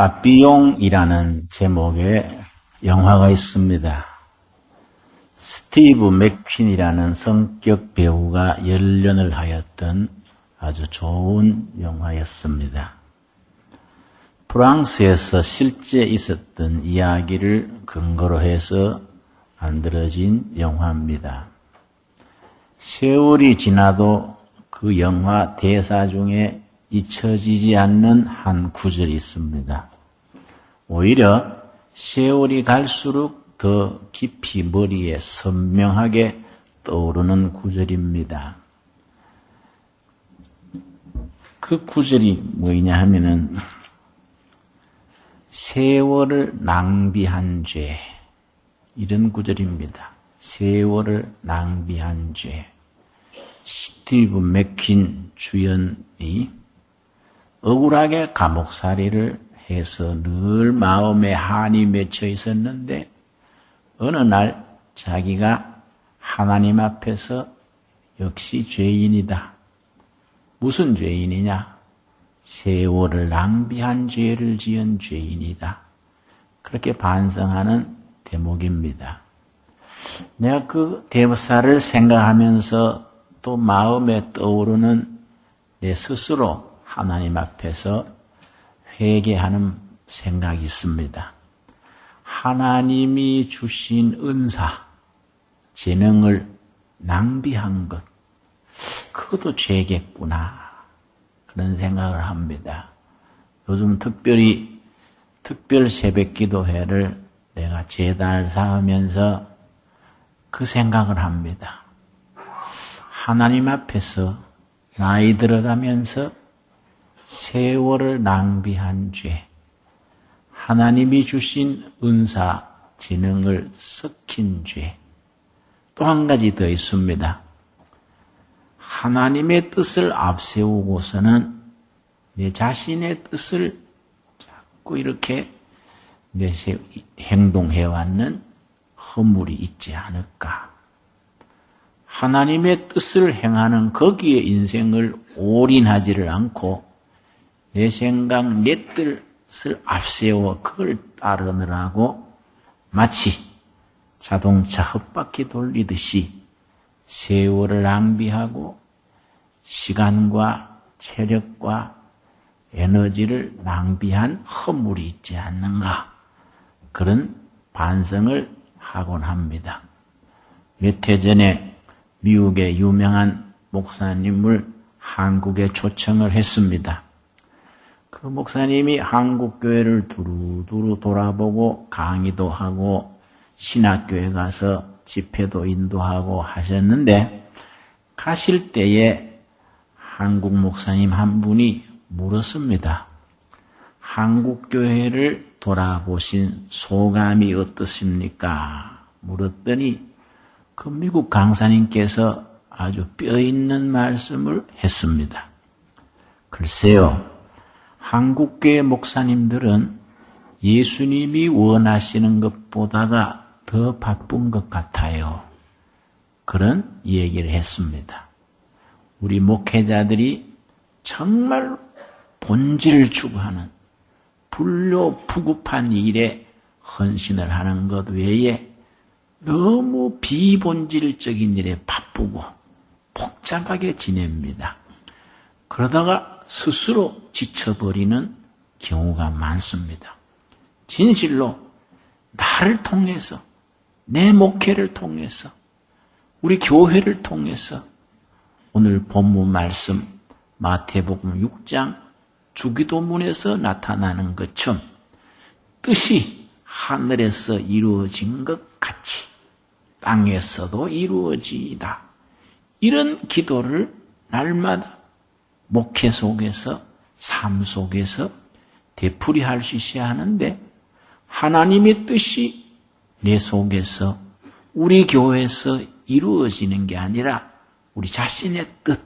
빠삐용이라는 제목의 영화가 있습니다. 스티브 맥퀸이라는 성격 배우가 연련을 하였던 아주 좋은 영화였습니다. 프랑스에서 실제 있었던 이야기를 근거로 해서 만들어진 영화입니다. 세월이 지나도 그 영화 대사 중에 잊혀지지 않는 한 구절이 있습니다. 오히려 세월이 갈수록 더 깊이 머리에 선명하게 떠오르는 구절입니다. 그 구절이 뭐냐 하면은 세월을 낭비한 죄, 이런 구절입니다. 세월을 낭비한 죄. 스티브 맥퀸 주연이 억울하게 감옥살이를 해서 늘 마음에 한이 맺혀 있었는데 어느 날 자기가 하나님 앞에서 역시 죄인이다. 무슨 죄인이냐? 세월을 낭비한 죄를 지은 죄인이다. 그렇게 반성하는 대목입니다. 내가 그 대사를 생각하면서 또 마음에 떠오르는 내 스스로 하나님 앞에서 회개하는 생각이 있습니다. 하나님이 주신 은사, 재능을 낭비한 것, 그것도 죄겠구나. 그런 생각을 합니다. 요즘 특별 새벽 기도회를 내가 재단을 쌓으면서 그 생각을 합니다. 하나님 앞에서 나이 들어가면서 세월을 낭비한 죄, 하나님이 주신 은사, 재능을 썩힌 죄, 또 한 가지 더 있습니다. 하나님의 뜻을 앞세우고서는 내 자신의 뜻을 자꾸 이렇게 행동해왔는 허물이 있지 않을까. 하나님의 뜻을 행하는 거기에 인생을 올인하지를 않고 내 생각, 내 뜻을 앞세워 그걸 따르느라고 마치 자동차 헛바퀴 돌리듯이 세월을 낭비하고 시간과 체력과 에너지를 낭비한 허물이 있지 않는가. 그런 반성을 하곤 합니다. 몇 해 전에 미국의 유명한 목사님을 한국에 초청을 했습니다. 그 목사님이 한국 교회를 두루두루 돌아보고 강의도 하고 신학교에 가서 집회도 인도하고 하셨는데 가실 때에 한국 목사님 한 분이 물었습니다. 한국 교회를 돌아보신 소감이 어떠십니까? 물었더니 그 미국 강사님께서 아주 뼈있는 말씀을 했습니다. 글쎄요, 한국교회 목사님들은 예수님이 원하시는 것보다가 더 바쁜 것 같아요. 그런 얘기를 했습니다. 우리 목회자들이 정말 본질을 추구하는 불효부급한 일에 헌신을 하는 것 외에 너무 비본질적인 일에 바쁘고 복잡하게 지냅니다. 그러다가 스스로 지쳐버리는 경우가 많습니다. 진실로 나를 통해서, 내 목회를 통해서, 우리 교회를 통해서 오늘 본문 말씀 마태복음 6장 주기도문에서 나타나는 것처럼 뜻이 하늘에서 이루어진 것 같이 땅에서도 이루어지이다. 이런 기도를 날마다 목회 속에서, 삶 속에서 되풀이할 수 있어야 하는데 하나님의 뜻이 내 속에서, 우리 교회에서 이루어지는 게 아니라 우리 자신의 뜻,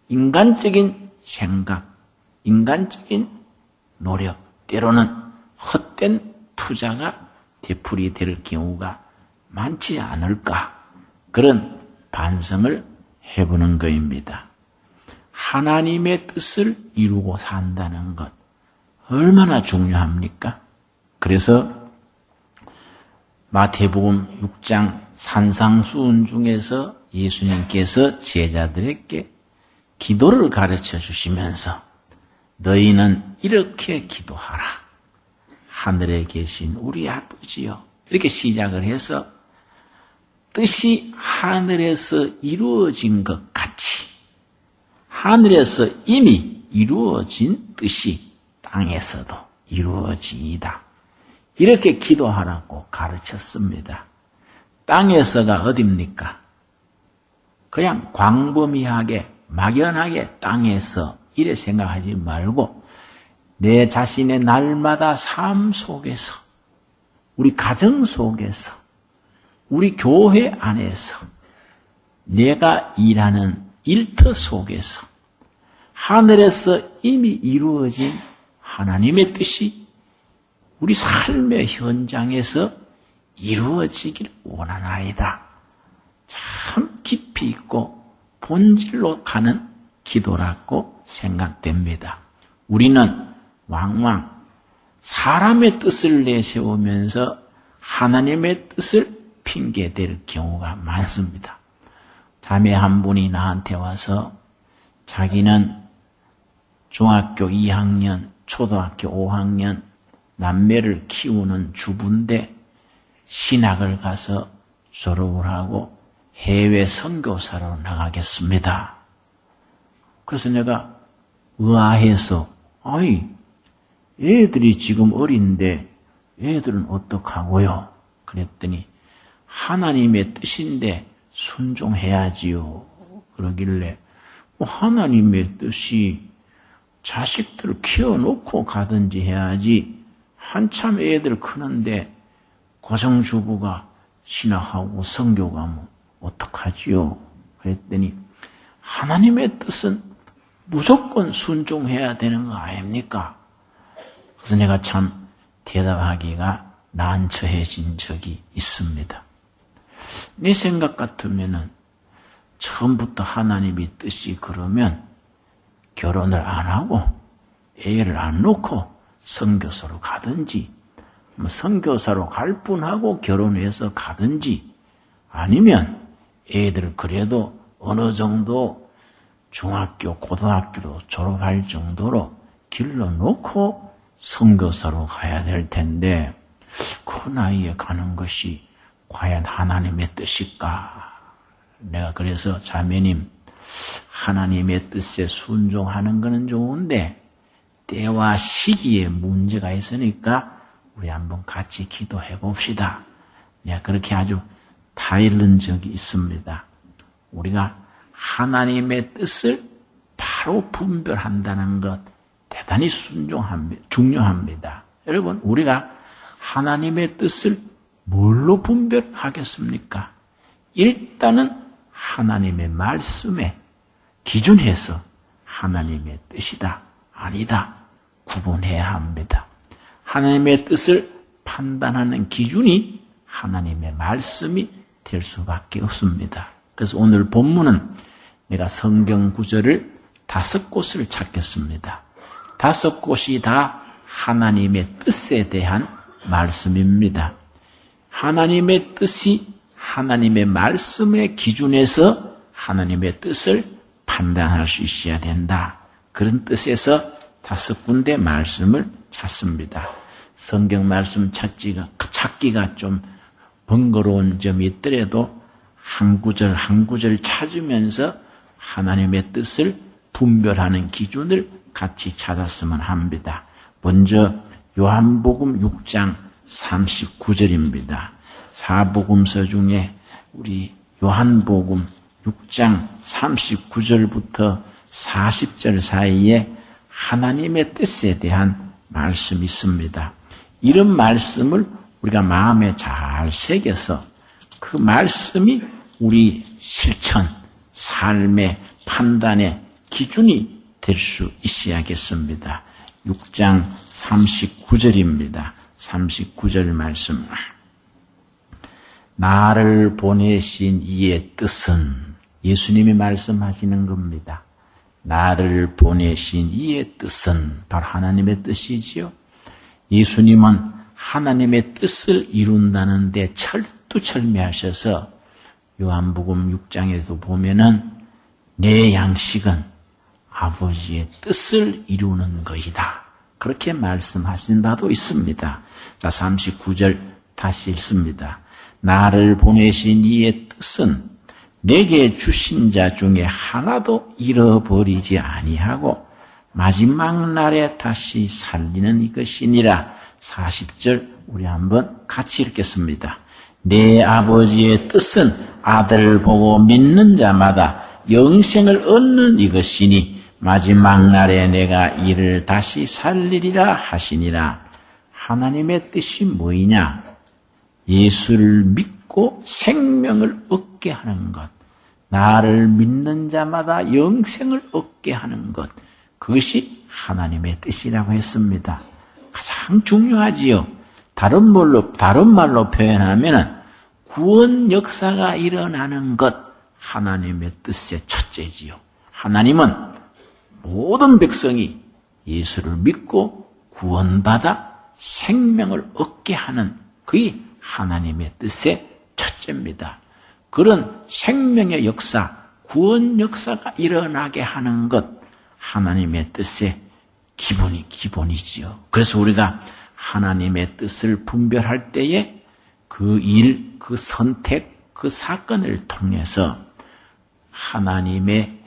인간적인 생각, 인간적인 노력, 때로는 헛된 투자가 되풀이될 경우가 많지 않을까. 그런 반성을 해보는 것입니다. 하나님의 뜻을 이루고 산다는 것 얼마나 중요합니까? 그래서 마태복음 6장 산상수훈 중에서 예수님께서 제자들에게 기도를 가르쳐 주시면서 너희는 이렇게 기도하라. 하늘에 계신 우리 아버지여. 이렇게 시작을 해서 뜻이 하늘에서 이루어진 것 같이 하늘에서 이미 이루어진 뜻이 땅에서도 이루어지이다. 이렇게 기도하라고 가르쳤습니다. 땅에서가 어딥니까? 그냥 광범위하게 막연하게 땅에서 이래 생각하지 말고 내 자신의 날마다 삶 속에서 우리 가정 속에서 우리 교회 안에서 내가 일하는 일터 속에서 하늘에서 이미 이루어진 하나님의 뜻이 우리 삶의 현장에서 이루어지길 원하나이다. 참 깊이 있고 본질로 가는 기도라고 생각됩니다. 우리는 왕왕 사람의 뜻을 내세우면서 하나님의 뜻을 핑계댈 경우가 많습니다. 자매 한 분이 나한테 와서 자기는 중학교 2학년, 초등학교 5학년 남매를 키우는 주부인데 신학을 가서 졸업을 하고 해외 선교사로 나가겠습니다. 그래서 내가 의아해서 애들이 지금 어린데 애들은 어떡하고요? 그랬더니 하나님의 뜻인데 순종해야지요. 그러길래 하나님의 뜻이 자식들을 키워놓고 가든지 해야지 한참 애들 크는데 고정주부가 신학하고 선교 가면 어떡하지요? 그랬더니 하나님의 뜻은 무조건 순종해야 되는 거 아닙니까? 그래서 내가 참 대답하기가 난처해진 적이 있습니다. 내 생각 같으면은 처음부터 하나님의 뜻이 그러면 결혼을 안 하고 애를 안 놓고 선교사로 가든지 선교사로 갈 뿐하고 결혼해서 가든지 아니면 애들 그래도 어느 정도 중학교, 고등학교로 졸업할 정도로 길러놓고 선교사로 가야 될 텐데 그 나이에 가는 것이 과연 하나님의 뜻일까? 내가 그래서 자매님 하나님의 뜻에 순종하는 것은 좋은데 때와 시기에 문제가 있으니까 우리 한번 같이 기도해 봅시다. 내가 그렇게 아주 타일른 적이 있습니다. 우리가 하나님의 뜻을 바로 분별한다는 것 대단히 중요합니다. 여러분 우리가 하나님의 뜻을 뭘로 분별하겠습니까? 일단은 하나님의 말씀에 기준해서 하나님의 뜻이다, 아니다 구분해야 합니다. 하나님의 뜻을 판단하는 기준이 하나님의 말씀이 될 수밖에 없습니다. 그래서 오늘 본문은 내가 성경 구절을 5곳을 찾겠습니다. 5곳이 다 하나님의 뜻에 대한 말씀입니다. 하나님의 뜻이 하나님의 말씀의 기준에서 하나님의 뜻을 판단할 수 있어야 된다. 그런 뜻에서 5군데 말씀을 찾습니다. 성경 말씀 찾기가 좀 번거로운 점이 있더라도 한 구절 한 구절 찾으면서 하나님의 뜻을 분별하는 기준을 같이 찾았으면 합니다. 먼저 요한복음 6장 39절입니다. 사복음서 중에 우리 요한복음 6장 39절부터 40절 사이에 하나님의 뜻에 대한 말씀이 있습니다. 이런 말씀을 우리가 마음에 잘 새겨서 그 말씀이 우리 실천, 삶의 판단의 기준이 될 수 있어야겠습니다. 6장 39절입니다. 39절 말씀. 나를 보내신 이의 뜻은 예수님이 말씀하시는 겁니다. 나를 보내신 이의 뜻은 바로 하나님의 뜻이지요. 예수님은 하나님의 뜻을 이룬다는 데 철두철미하셔서 요한복음 6장에도 보면은 내 양식은 아버지의 뜻을 이루는 것이다. 그렇게 말씀하신 바도 있습니다. 자, 39절 다시 읽습니다. 나를 보내신 이의 뜻은 내게 주신 자 중에 하나도 잃어버리지 아니하고 마지막 날에 다시 살리는 이것이니라. 40절 우리 한번 같이 읽겠습니다. 내 아버지의 뜻은 아들을 보고 믿는 자마다 영생을 얻는 이것이니 마지막 날에 내가 이를 다시 살리리라 하시니라. 하나님의 뜻이 뭐이냐? 예수를 믿고 생명을 얻게 하는 것. 나를 믿는 자마다 영생을 얻게 하는 것. 그것이 하나님의 뜻이라고 했습니다. 가장 중요하지요. 다른 말로 표현하면 구원 역사가 일어나는 것. 하나님의 뜻의 첫째지요. 하나님은 모든 백성이 예수를 믿고 구원받아 생명을 얻게 하는 그게 하나님의 뜻의 첫째입니다. 그런 생명의 역사, 구원 역사가 일어나게 하는 것, 하나님의 뜻의 기본이지요. 그래서 우리가 하나님의 뜻을 분별할 때에 그 일, 그 선택, 그 사건을 통해서 하나님의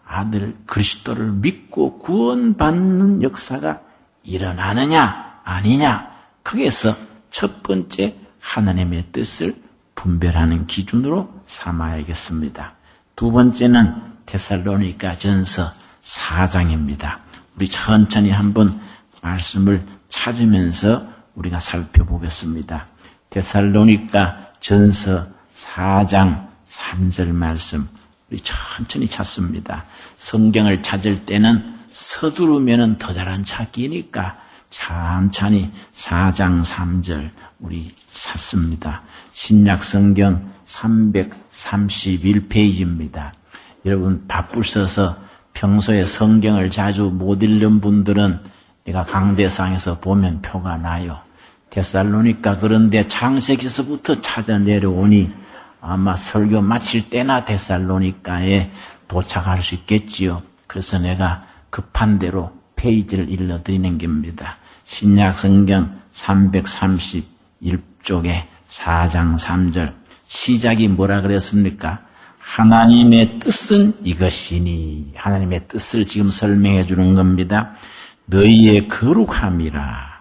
아들 그리스도를 믿고 구원받는 역사가 일어나느냐 아니냐, 거기에서 첫 번째 하나님의 뜻을 분별하는 기준으로 삼아야겠습니다. 두 번째는 데살로니가 전서 4장입니다. 우리 천천히 한번 말씀을 찾으면서 우리가 살펴보겠습니다. 데살로니가 전서 4장 3절 말씀 우리 천천히 찾습니다. 성경을 찾을 때는 서두르면 더 잘안 찾기니까 천천히 4장 3절 우리 찾습니다. 신약 성경 331페이지입니다. 여러분 바쁠 써서 평소에 성경을 자주 못 읽는 분들은 내가 강대상에서 보면 표가 나요. 데살로니가 그런데 창세기서부터 찾아 내려오니 아마 설교 마칠 때나 데살로니가에 도착할 수 있겠지요. 그래서 내가 급한 대로 페이지를 일러드리는 겁니다. 신약 성경 331쪽에 4장 3절 시작이 뭐라 그랬습니까? 하나님의 뜻은 이것이니, 하나님의 뜻을 지금 설명해 주는 겁니다. 너희의 거룩함이라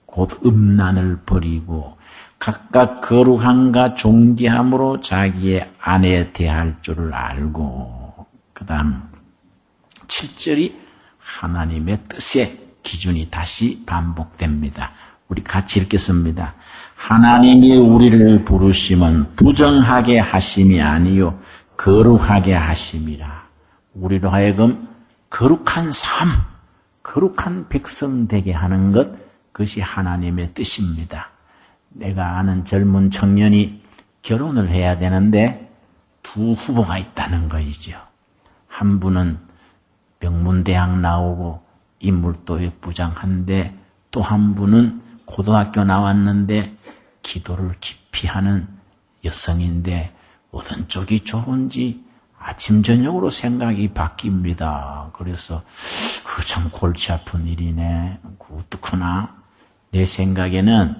곧 음란을 버리고 각각 거룩함과 존귀함으로 자기의 아내 대할 줄을 알고, 그 다음 7절이 하나님의 뜻의 기준이 다시 반복됩니다. 우리 같이 읽겠습니다. 하나님이 우리를 부르심은 부정하게 하심이 아니요 거룩하게 하심이라. 우리로 하여금 거룩한 삶, 거룩한 백성 되게 하는 것, 그것이 하나님의 뜻입니다. 내가 아는 젊은 청년이 결혼을 해야 되는데 두 후보가 있다는 거이죠. 한 분은 명문대학 나오고 인물도 부장한데, 또 한 분은 고등학교 나왔는데 기도를 깊이 하는 여성인데 어떤 쪽이 좋은지 아침 저녁으로 생각이 바뀝니다. 그래서 참 골치 아픈 일이네. 어떡하나. 내 생각에는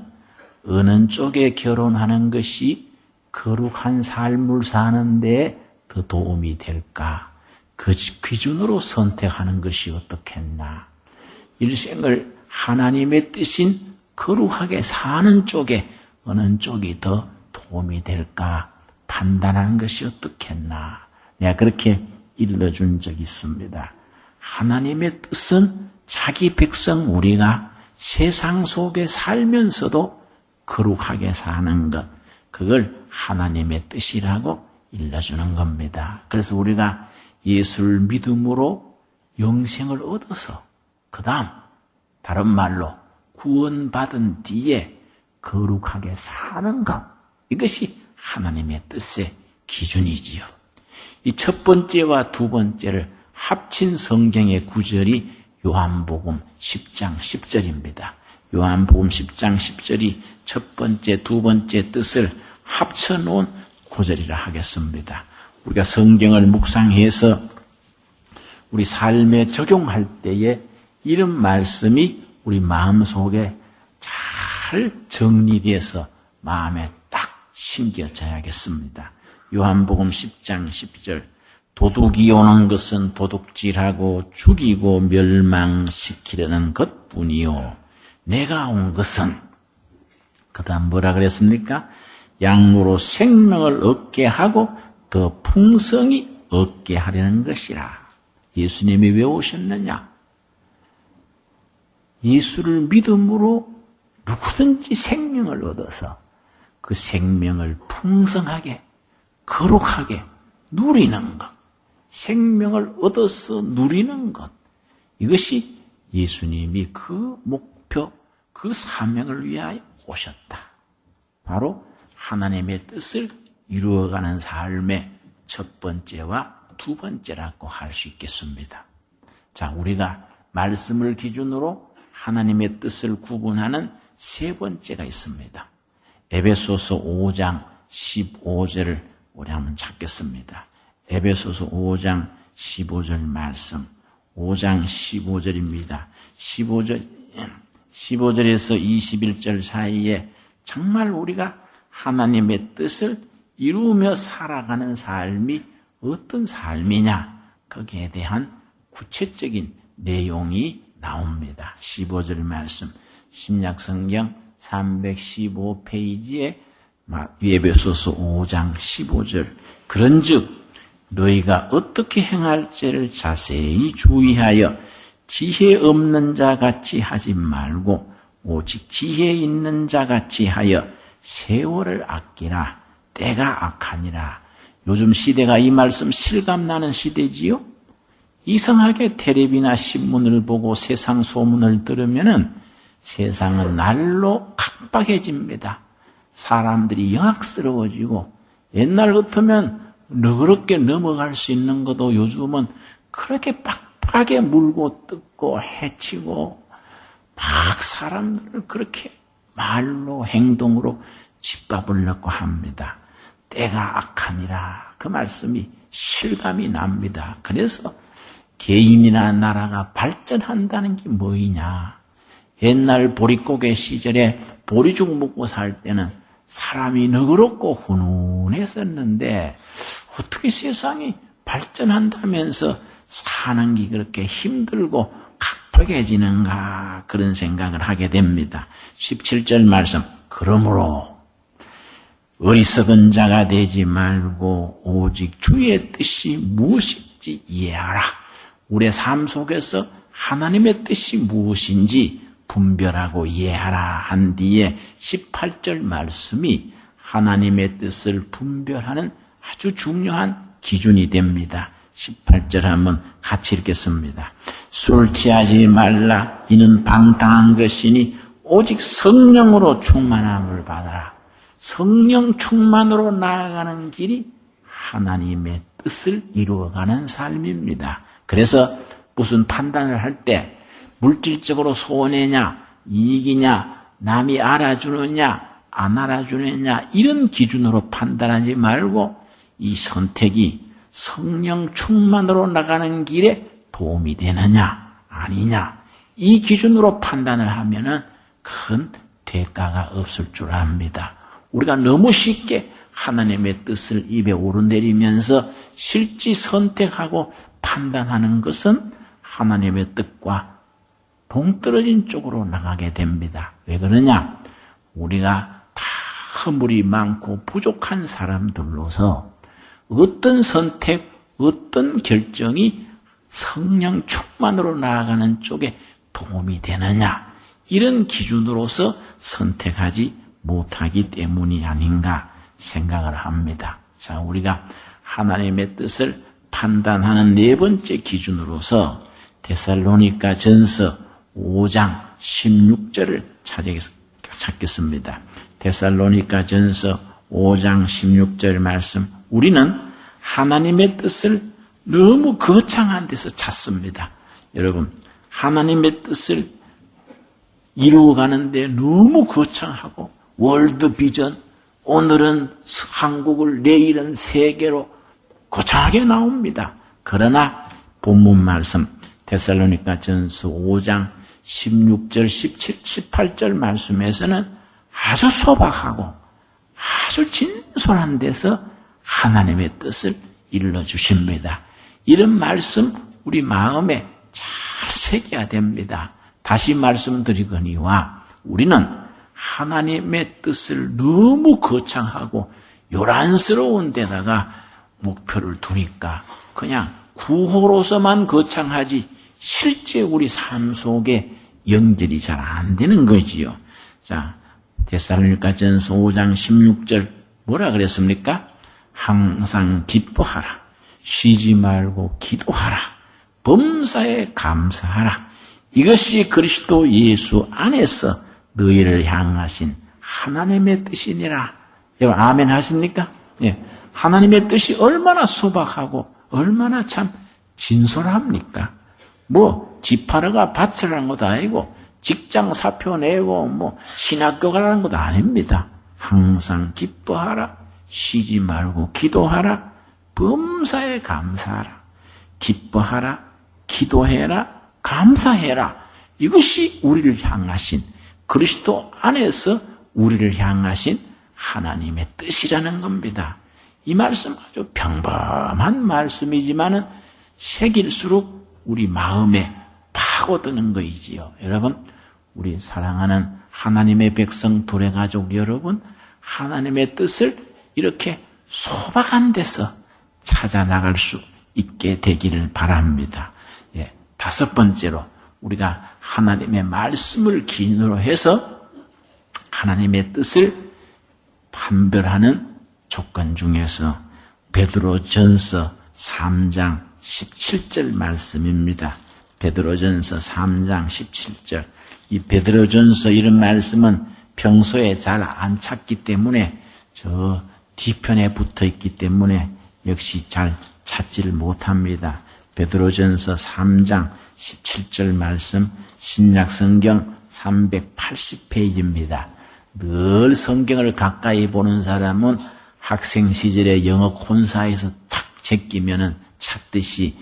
어느 쪽에 결혼하는 것이 거룩한 삶을 사는데 더 도움이 될까? 그 기준으로 선택하는 것이 어떻겠나. 일생을 하나님의 뜻인 거룩하게 사는 쪽에 어느 쪽이 더 도움이 될까 판단하는 것이 어떻겠나. 내가 그렇게 일러준 적이 있습니다. 하나님의 뜻은 자기 백성 우리가 세상 속에 살면서도 거룩하게 사는 것, 그걸 하나님의 뜻이라고 일러주는 겁니다. 그래서 우리가 예수를 믿음으로 영생을 얻어서 그 다음 다른 말로 구원받은 뒤에 거룩하게 사는 것, 이것이 하나님의 뜻의 기준이지요. 이 첫 번째와 두 번째를 합친 성경의 구절이 요한복음 10장 10절입니다. 요한복음 10장 10절이 첫 번째, 두 번째 뜻을 합쳐놓은 구절이라 하겠습니다. 우리가 성경을 묵상해서 우리 삶에 적용할 때에 이런 말씀이 우리 마음속에 잘 정리돼서 마음에 딱 심겨져야겠습니다. 요한복음 10장 10절 도둑이 오는 것은 도둑질하고 죽이고 멸망시키려는 것뿐이요 내가 온 것은 그 다음 뭐라 그랬습니까? 양으로 생명을 얻게 하고 더 풍성히 얻게 하려는 것이라. 예수님이 왜 오셨느냐? 예수를 믿음으로 누구든지 생명을 얻어서 그 생명을 풍성하게 거룩하게 누리는 것, 생명을 얻어서 누리는 것, 이것이 예수님이 그 목표, 그 사명을 위하여 오셨다. 바로 하나님의 뜻을 이루어가는 삶의 첫 번째와 두 번째라고 할 수 있겠습니다. 자, 우리가 말씀을 기준으로 하나님의 뜻을 구분하는 세 번째가 있습니다. 에베소서 5장 15절을 우리 한번 찾겠습니다. 에베소서 5장 15절 말씀, 5장 15절입니다. 15절에서 21절 사이에 정말 우리가 하나님의 뜻을 이루며 살아가는 삶이 어떤 삶이냐, 거기에 대한 구체적인 내용이 나옵니다. 15절 말씀, 신약성경 315페이지에 에베소서 5장 15절 그런즉 너희가 어떻게 행할지를 자세히 주의하여 지혜 없는 자 같이 하지 말고 오직 지혜 있는 자 같이 하여 세월을 아끼라. 때가 악하니라. 요즘 시대가 이 말씀 실감나는 시대지요? 이상하게 텔레비나 신문을 보고 세상 소문을 들으면은 세상은 날로 각박해집니다. 사람들이 영악스러워지고 옛날 같으면 너그럽게 넘어갈 수 있는 것도 요즘은 그렇게 빡빡하게 물고 뜯고 해치고 막 사람들을 그렇게 말로 행동으로 짓밟으려고 합니다. 때가 악하니라. 그 말씀이 실감이 납니다. 그래서 개인이나 나라가 발전한다는 게 뭐이냐. 옛날 보릿고개 시절에 보리죽 먹고 살 때는 사람이 너그럽고 훈훈했었는데 어떻게 세상이 발전한다면서 사는 게 그렇게 힘들고 각박해지는가 그런 생각을 하게 됩니다. 17절 말씀 그러므로 어리석은 자가 되지 말고 오직 주의 뜻이 무엇인지 이해하라. 우리의 삶 속에서 하나님의 뜻이 무엇인지 분별하고 이해하라 한 뒤에 18절 말씀이 하나님의 뜻을 분별하는 아주 중요한 기준이 됩니다. 18절 한번 같이 읽겠습니다. 술 취하지 말라. 이는 방탕한 것이니 오직 성령으로 충만함을 받아라. 성령 충만으로 나아가는 길이 하나님의 뜻을 이루어가는 삶입니다. 그래서 무슨 판단을 할 때 물질적으로 손해냐, 이익이냐, 남이 알아주느냐, 안 알아주느냐 이런 기준으로 판단하지 말고 이 선택이 성령 충만으로 나가는 길에 도움이 되느냐, 아니냐 이 기준으로 판단을 하면은 큰 대가가 없을 줄 압니다. 우리가 너무 쉽게 하나님의 뜻을 입에 오르내리면서 실지 선택하고 판단하는 것은 하나님의 뜻과 동떨어진 쪽으로 나가게 됩니다. 왜 그러냐? 우리가 다 허물이 많고 부족한 사람들로서 어떤 선택, 어떤 결정이 성령 충만으로 나아가는 쪽에 도움이 되느냐? 이런 기준으로서 선택하지 못하기 때문이 아닌가 생각을 합니다. 자, 우리가 하나님의 뜻을 판단하는 네 번째 기준으로서 데살로니가 전서 5장 16절을 찾겠습니다. 데살로니가 전서 5장 16절 말씀. 우리는 하나님의 뜻을 너무 거창한 데서 찾습니다. 여러분, 하나님의 뜻을 이루어가는데 너무 거창하고 월드 비전, 오늘은 한국을 내일은 세계로 거창하게 나옵니다. 그러나 본문 말씀 데살로니가 전서 5장 16절, 17, 18절 말씀에서는 아주 소박하고 아주 진솔한 데서 하나님의 뜻을 일러주십니다. 이런 말씀 우리 마음에 잘 새겨야 됩니다. 다시 말씀드리거니와 우리는 하나님의 뜻을 너무 거창하고 요란스러운 데다가 목표를 두니까 그냥 구호로서만 거창하지 실제 우리 삶 속에 연결이 잘 안 되는 거지요. 자, 데살로니가전서 5장 16절 뭐라 그랬습니까? 항상 기뻐하라. 쉬지 말고 기도하라. 범사에 감사하라. 이것이 그리스도 예수 안에서 너희를 향하신 하나님의 뜻이니라. 여러분 아멘 하십니까? 예. 하나님의 뜻이 얼마나 소박하고 얼마나 참 진솔합니까? 뭐 집하러가 밭을 하는 것도 아니고 직장 사표 내고 뭐 신학교 가라는 것도 아닙니다. 항상 기뻐하라. 쉬지 말고 기도하라. 범사에 감사하라. 기뻐하라. 기도해라. 감사해라. 이것이 우리를 향하신 그리스도 안에서 우리를 향하신 하나님의 뜻이라는 겁니다. 이 말씀 아주 평범한 말씀이지만은 새길수록 우리 마음에 파고드는 거이지요. 여러분, 우리 사랑하는 하나님의 백성 도래가족 여러분, 하나님의 뜻을 이렇게 소박한 데서 찾아 나갈 수 있게 되기를 바랍니다. 예, 다섯 번째로 우리가 하나님의 말씀을 기준으로 해서 하나님의 뜻을 판별하는 조건 중에서 베드로전서 3장 17절 말씀입니다. 베드로전서 3장 17절. 이 베드로전서 이런 말씀은 평소에 잘 안 찾기 때문에 저 뒤편에 붙어 있기 때문에 역시 잘 찾지를 못합니다. 베드로전서 3장 17절 말씀 신약성경 380페이지입니다. 늘 성경을 가까이 보는 사람은 학생 시절에 영어 콘사에서 탁 제끼면은 찾듯이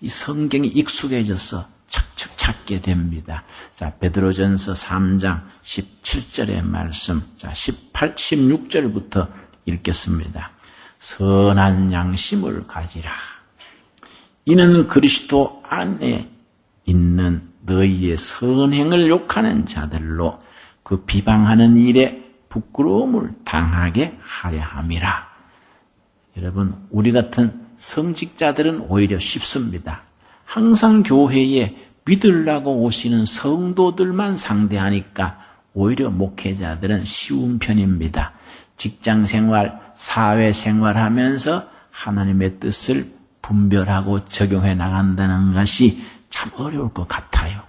이 성경이 익숙해져서 척척 찾게 됩니다. 자, 베드로전서 3장 17절의 말씀. 자, 16절부터 읽겠습니다. 선한 양심을 가지라. 이는 그리스도 안에 있는 너희의 선행을 욕하는 자들로 그 비방하는 일에 부끄러움을 당하게 하려 함이라. 여러분, 우리 같은 성직자들은 오히려 쉽습니다. 항상 교회에 믿으려고 오시는 성도들만 상대하니까 오히려 목회자들은 쉬운 편입니다. 직장생활, 사회생활하면서 하나님의 뜻을 분별하고 적용해 나간다는 것이 참 어려울 것 같아요.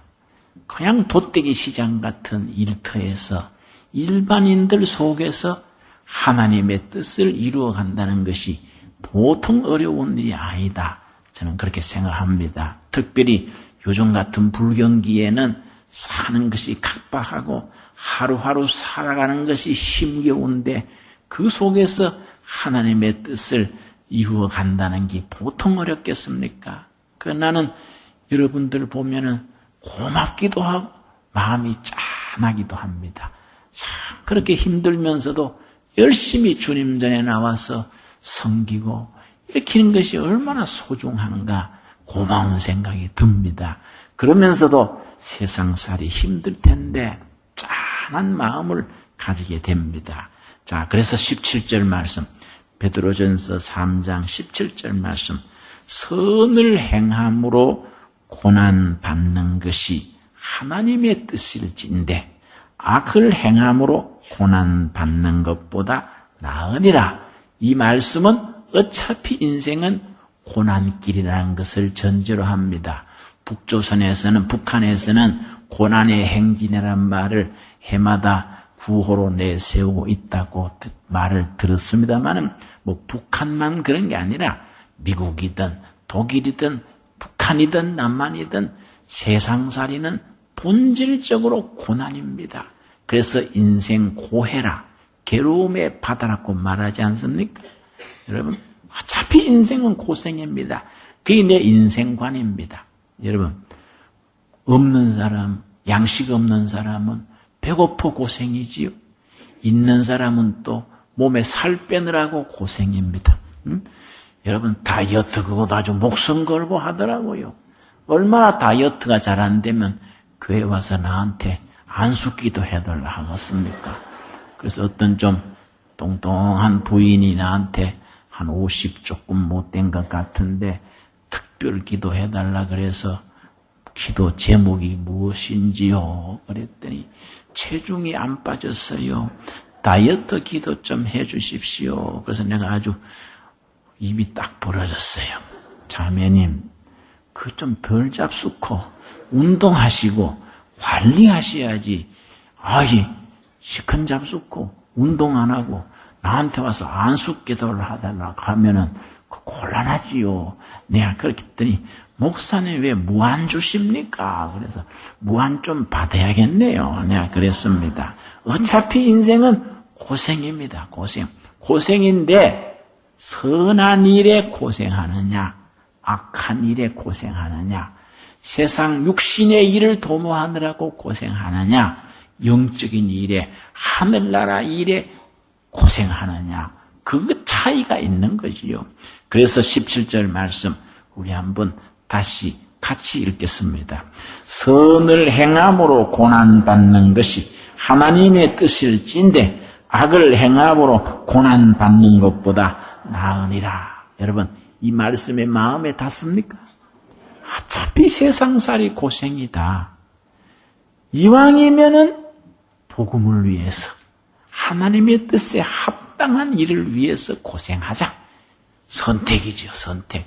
그냥 돗대기 시장 같은 일터에서 일반인들 속에서 하나님의 뜻을 이루어 간다는 것이 보통 어려운 일이 아니다. 저는 그렇게 생각합니다. 특별히 요즘 같은 불경기에는 사는 것이 각박하고 하루하루 살아가는 것이 힘겨운데 그 속에서 하나님의 뜻을 이루어 간다는 게 보통 어렵겠습니까? 나는 여러분들 보면은 고맙기도 하고 마음이 짠하기도 합니다. 참 그렇게 힘들면서도 열심히 주님 전에 나와서 섬기고 일으키는 것이 얼마나 소중한가 고마운 생각이 듭니다. 그러면서도 세상살이 힘들 텐데 짠한 마음을 가지게 됩니다. 자, 그래서 17절 말씀, 베드로전서 3장 17절 말씀, 선을 행함으로 고난 받는 것이 하나님의 뜻일진데 악을 행함으로 고난 받는 것보다 나으니라. 이 말씀은 어차피 인생은 고난길이라는 것을 전제로 합니다. 북조선에서는, 북한에서는 고난의 행진이라는 말을 해마다 구호로 내세우고 있다고 말을 들었습니다만은 뭐 북한만 그런 게 아니라 미국이든 독일이든 북한이든 남한이든 세상살이는 본질적으로 고난입니다. 그래서 인생 고해라, 괴로움의 바다라고 말하지 않습니까? 여러분, 어차피 인생은 고생입니다. 그게 내 인생관입니다. 여러분, 없는 사람, 양식 없는 사람은 배고파 고생이지요. 있는 사람은 또 몸에 살 빼느라고 고생입니다. 여러분, 다이어트 그거 아주 목숨 걸고 하더라고요. 얼마나 다이어트가 잘 안 되면 교회 와서 나한테 안수기도 해달라 하겠습니까? 그래서 어떤 좀 똥똥한 부인이 나한테 한 50 조금 못된 것 같은데 특별 기도해달라 그래서 기도 제목이 무엇인지요? 그랬더니 체중이 안 빠졌어요. 다이어트 기도 좀 해주십시오. 그래서 내가 아주 입이 딱 벌어졌어요. 자매님, 그 좀 덜 잡수고 운동하시고 관리하셔야지. 아이, 시큰 잡수고 운동 안 하고 나한테 와서 안수 기도를 하달라고 하면은 곤란하지요. 내가 그렇게 했더니 목사님 왜 무한 주십니까? 그래서 무한 좀 받아야겠네요. 내가 그랬습니다. 어차피 인생은 고생입니다. 고생인데 선한 일에 고생하느냐, 악한 일에 고생하느냐, 세상 육신의 일을 도모하느라고 고생하느냐, 영적인 일에, 하늘나라 일에 고생하느냐, 그 차이가 있는 거지요. 그래서 17절 말씀 우리 한번 다시 같이 읽겠습니다. 선을 행함으로 고난받는 것이 하나님의 뜻일진데 악을 행함으로 고난받는 것보다 나으니라. 여러분, 이 말씀에 마음에 닿습니까? 어차피 세상살이 고생이다. 이왕이면은 복음을 위해서, 하나님의 뜻에 합당한 일을 위해서 고생하자. 선택이죠, 선택.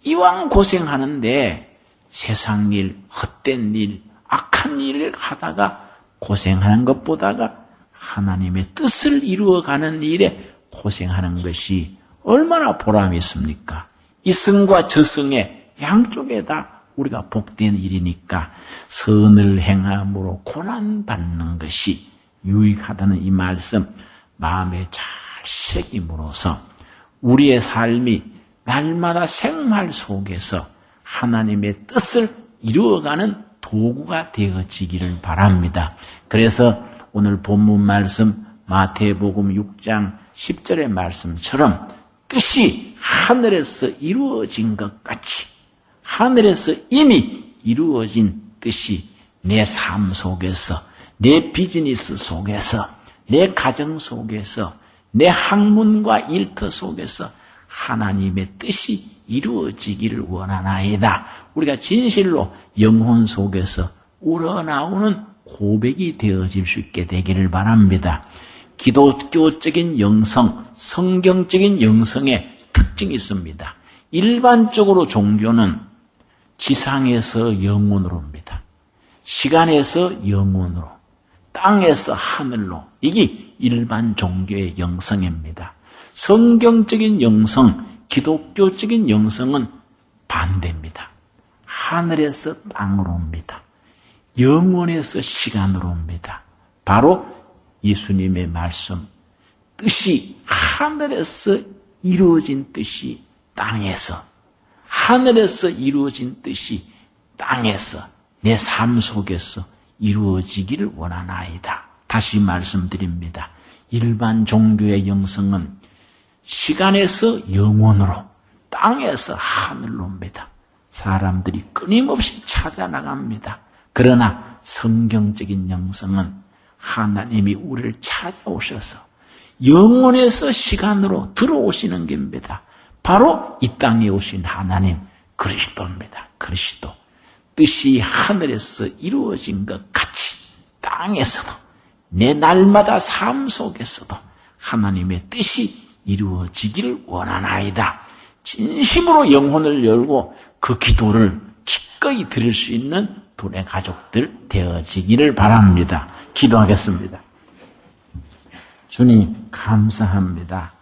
이왕 고생하는데 세상 일, 헛된 일, 악한 일을 하다가 고생하는 것보다가 하나님의 뜻을 이루어가는 일에 고생하는 것이 얼마나 보람이 있습니까? 이승과 저승의 양쪽에다 우리가 복된 일이니까 선을 행함으로 고난받는 것이 유익하다는 이 말씀 마음에 잘 새김으로써 우리의 삶이 날마다 생활 속에서 하나님의 뜻을 이루어가는 도구가 되어지기를 바랍니다. 그래서 오늘 본문 말씀 마태복음 6장 10절의 말씀처럼 뜻이 하늘에서 이루어진 것 같이 하늘에서 이미 이루어진 뜻이 내 삶 속에서, 내 비즈니스 속에서, 내 가정 속에서, 내 학문과 일터 속에서 하나님의 뜻이 이루어지기를 원하나이다. 우리가 진실로 영혼 속에서 우러나오는 고백이 되어질 수 있게 되기를 바랍니다. 기독교적인 영성, 성경적인 영성의 특징이 있습니다. 일반적으로 종교는 지상에서 영혼으로입니다. 시간에서 영혼으로, 땅에서 하늘로. 이게 일반 종교의 영성입니다. 성경적인 영성, 기독교적인 영성은 반대입니다. 하늘에서 땅으로 옵니다. 영혼에서 시간으로 옵니다. 바로 예수님의 말씀, 뜻이 하늘에서 이루어진 뜻이 땅에서, 하늘에서 이루어진 뜻이 땅에서, 내 삶 속에서 이루어지기를 원하나이다. 다시 말씀드립니다. 일반 종교의 영성은 시간에서 영혼으로, 땅에서 하늘로 옵니다. 사람들이 끊임없이 찾아나갑니다. 그러나 성경적인 영성은 하나님이 우리를 찾아오셔서 영혼에서 시간으로 들어오시는 겁니다. 바로 이 땅에 오신 하나님 그리스도입니다. 그리스도. 뜻이 하늘에서 이루어진 것 같이 땅에서도 내 날마다 삶 속에서도 하나님의 뜻이 이루어지기를 원하나이다. 진심으로 영혼을 열고 그 기도를 기꺼이 드릴 수 있는 둘의 가족들 되어지기를 바랍니다. 기도하겠습니다. 주님 감사합니다.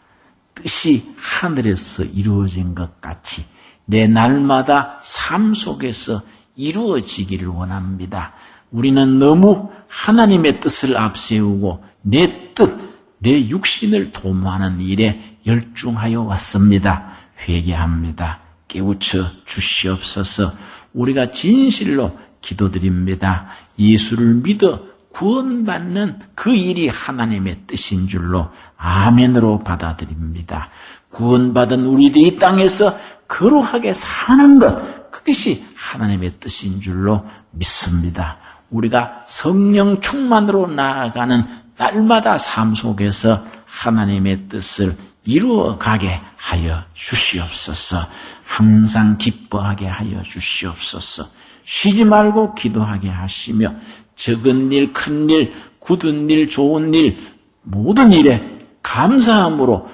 뜻이 하늘에서 이루어진 것 같이 내 날마다 삶 속에서 이루어지기를 원합니다. 우리는 너무 하나님의 뜻을 앞세우고 내 뜻, 내 육신을 도모하는 일에 열중하여 왔습니다. 회개합니다. 깨우쳐 주시옵소서. 우리가 진실로 기도드립니다. 예수를 믿어 구원받는 그 일이 하나님의 뜻인 줄로 아멘으로 받아들입니다. 구원받은 우리들이 이 땅에서 거룩하게 사는 것, 그것이 하나님의 뜻인 줄로 믿습니다. 우리가 성령 충만으로 나아가는 날마다 삶 속에서 하나님의 뜻을 이루어가게 하여 주시옵소서. 항상 기뻐하게 하여 주시옵소서. 쉬지 말고 기도하게 하시며 적은 일, 큰 일, 굳은 일, 좋은 일, 모든 일에 감사함으로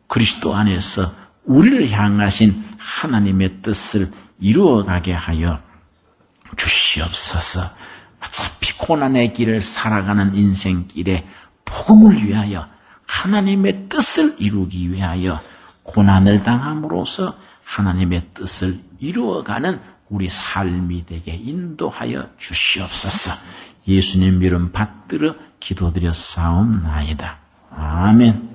그리스도 안에서 우리를 향하신 하나님의 뜻을 이루어가게 하여 주시옵소서. 어차피 고난의 길을 살아가는 인생길에 복음을 위하여 하나님의 뜻을 이루기 위하여 고난을 당함으로써 하나님의 뜻을 이루어가는 우리 삶이 되게 인도하여 주시옵소서. 예수님 이름 받들어 기도드렸사옵나이다. 아멘.